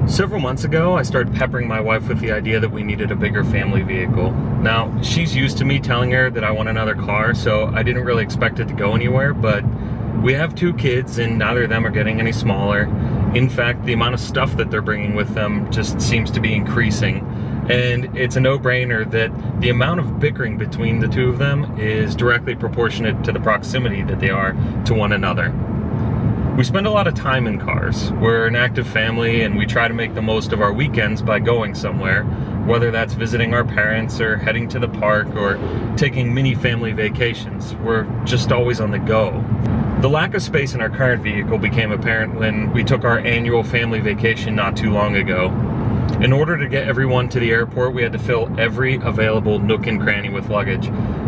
Several months ago, I started peppering my wife with the idea that we needed a bigger family vehicle. Now, she's used to me telling her that I want another car, so I didn't really expect it to go anywhere, but we have 2 kids and neither of them are getting any smaller. In fact, the amount of stuff that they're bringing with them just seems to be increasing. And it's a no-brainer that the amount of bickering between the 2 of them is directly proportionate to the proximity that they are to one another. We spend a lot of time in cars. We're an active family and we try to make the most of our weekends by going somewhere, whether that's visiting our parents or heading to the park or taking mini family vacations. We're just always on the go. The lack of space in our current vehicle became apparent when we took our annual family vacation not too long ago. In order to get everyone to the airport, we had to fill every available nook and cranny with luggage,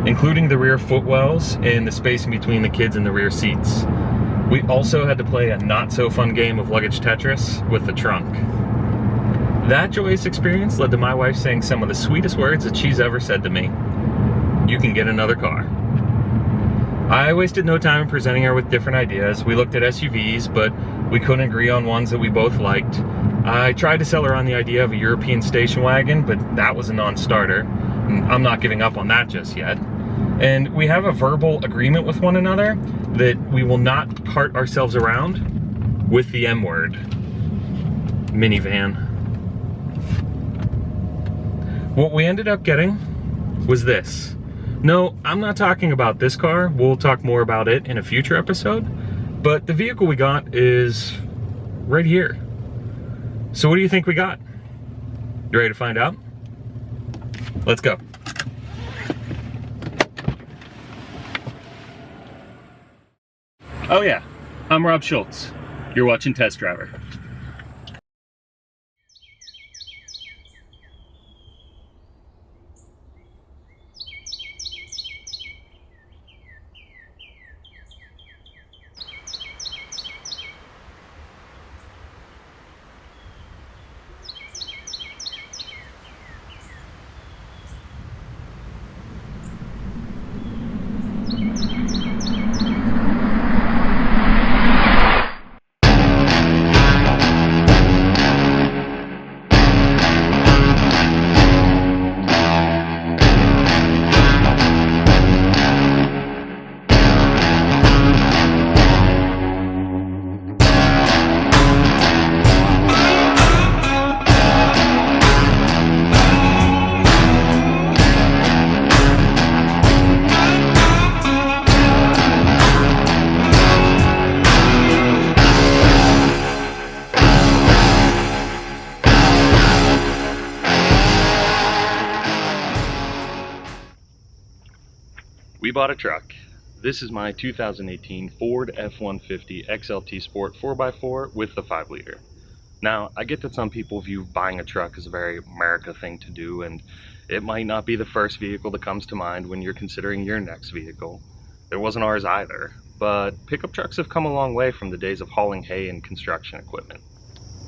including the rear footwells and the space in between the kids and the rear seats. We also had to play a not-so-fun game of luggage Tetris with the trunk. That joyous experience led to my wife saying some of the sweetest words that she's ever said to me. "You can get another car." I wasted no time in presenting her with different ideas. We looked at SUVs, but we couldn't agree on ones that we both liked. I tried to sell her on the idea of a European station wagon, but that was a non-starter. I'm not giving up on that just yet. And we have a verbal agreement with one another that we will not cart ourselves around with the M word. Minivan. What we ended up getting was this. No, I'm not talking about this car. We'll talk more about it in a future episode. But the vehicle we got is right here. So what do you think we got? You ready to find out? Let's go. Oh yeah, I'm Rob Schultz. You're watching Test Driver. We bought a truck. This is my 2018 Ford F-150 XLT Sport 4x4 with the 5-liter. Now, I get that some people view buying a truck as a very America thing to do, and it might not be the first vehicle that comes to mind when you're considering your next vehicle. It wasn't ours either, but pickup trucks have come a long way from the days of hauling hay and construction equipment.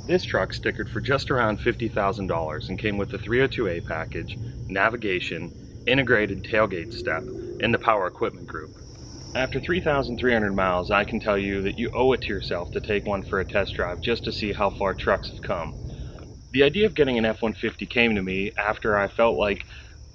This truck stickered for just around $50,000 and came with the 302A package, navigation, integrated tailgate step, and the power equipment group. After 3,300 miles, I can tell you that you owe it to yourself to take one for a test drive just to see how far trucks have come. The idea of getting an F-150 came to me after I felt like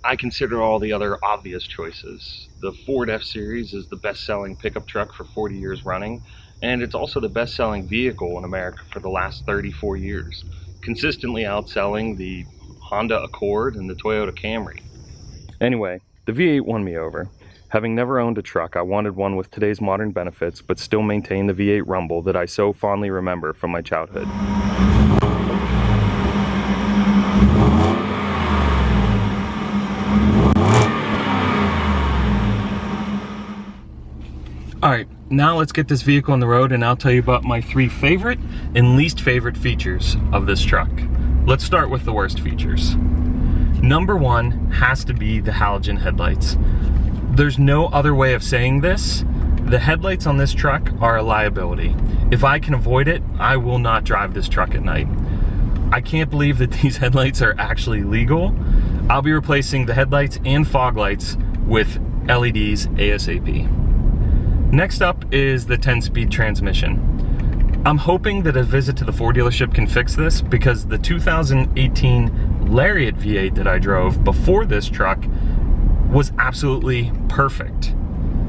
I considered all the other obvious choices. The Ford F-Series is the best-selling pickup truck for 40 years running, and it's also the best-selling vehicle in America for the last 34 years, consistently outselling the Honda Accord and the Toyota Camry. Anyway, the V8 won me over. Having never owned a truck, I wanted one with today's modern benefits, but still maintain the V8 rumble that I so fondly remember from my childhood. Alright, now let's get this vehicle on the road and I'll tell you about my 3 favorite and least favorite features of this truck. Let's start with the worst features. Number 1 has to be the halogen headlights. There's no other way of saying this. The headlights on this truck are a liability. If I can avoid it, I will not drive this truck at night. I can't believe that these headlights are actually legal. I'll be replacing the headlights and fog lights with LEDs ASAP. Next up is the 10-speed transmission. I'm hoping that a visit to the Ford dealership can fix this, because the 2018 Lariat V8 that I drove before this truck was absolutely perfect.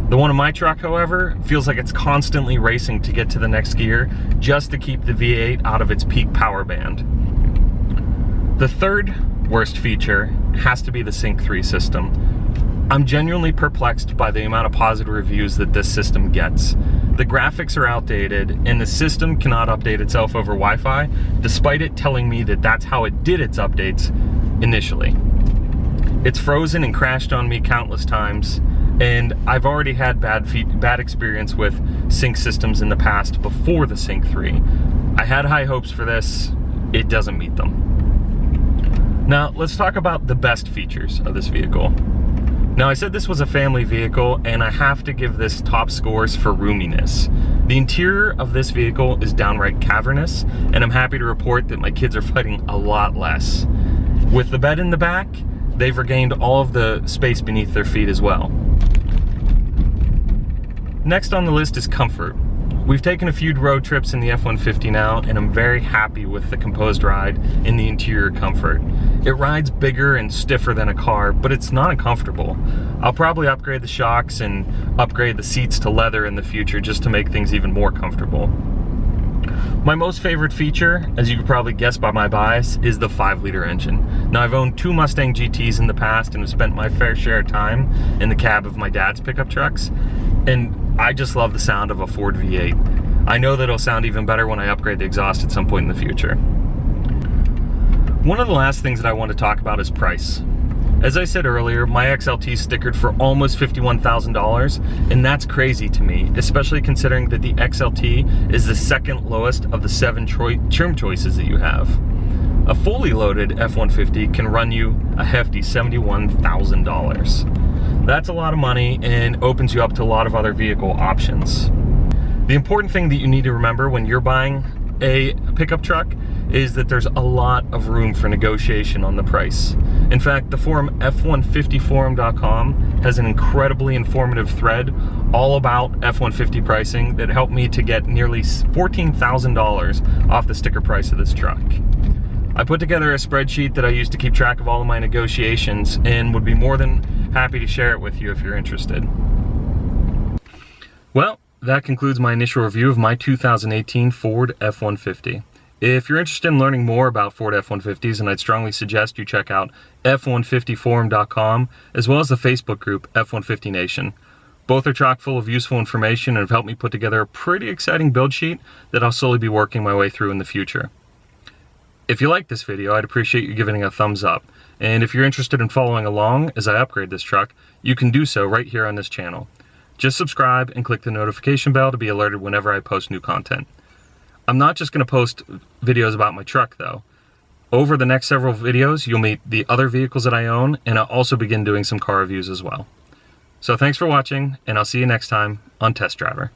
The one in my truck, however, feels like it's constantly racing to get to the next gear just to keep the V8 out of its peak power band. The third worst feature has to be the Sync 3 system. I'm genuinely perplexed by the amount of positive reviews that this system gets. The graphics are outdated, and the system cannot update itself over Wi-Fi, despite it telling me that that's how it did its updates initially. It's frozen and crashed on me countless times, and I've already had bad experience with sync systems in the past before the Sync 3. I had high hopes for this. It doesn't meet them. Now, let's talk about the best features of this vehicle. Now, I said this was a family vehicle, and I have to give this top scores for roominess. The interior of this vehicle is downright cavernous, and I'm happy to report that my kids are fighting a lot less. With the bed in the back, they've regained all of the space beneath their feet as well. Next on the list is comfort. We've taken a few road trips in the F-150 now, and I'm very happy with the composed ride in the interior comfort. It rides bigger and stiffer than a car, but it's not uncomfortable. I'll probably upgrade the shocks and upgrade the seats to leather in the future just to make things even more comfortable. My most favorite feature, as you could probably guess by my bias, is the 5-liter engine. Now, I've owned 2 Mustang GTs in the past and have spent my fair share of time in the cab of my dad's pickup trucks, and I just love the sound of a Ford V8. I know that it'll sound even better when I upgrade the exhaust at some point in the future. One of the last things that I want to talk about is price. As I said earlier, my XLT is stickered for almost $51,000, and that's crazy to me, especially considering that the XLT is the second lowest of the 7 trim choices that you have. A fully loaded F-150 can run you a hefty $71,000. That's a lot of money and opens you up to a lot of other vehicle options. The important thing that you need to remember when you're buying a pickup truck is that there's a lot of room for negotiation on the price. In fact, the forum F150forum.com has an incredibly informative thread all about F-150 pricing that helped me to get nearly $14,000 off the sticker price of this truck. I put together a spreadsheet that I use to keep track of all of my negotiations and would be more than happy to share it with you if you're interested. Well, that concludes my initial review of my 2018 Ford F-150. If you're interested in learning more about Ford F-150s, and I'd strongly suggest you check out F150forum.com as well as the Facebook group F150 Nation. Both are chock full of useful information and have helped me put together a pretty exciting build sheet that I'll slowly be working my way through in the future. If you like this video, I'd appreciate you giving it a thumbs up. And if you're interested in following along as I upgrade this truck, you can do so right here on this channel. Just subscribe and click the notification bell to be alerted whenever I post new content. I'm not just going to post videos about my truck though. Over the next several videos, you'll meet the other vehicles that I own, and I'll also begin doing some car reviews as well. So thanks for watching, and I'll see you next time on Test Driver.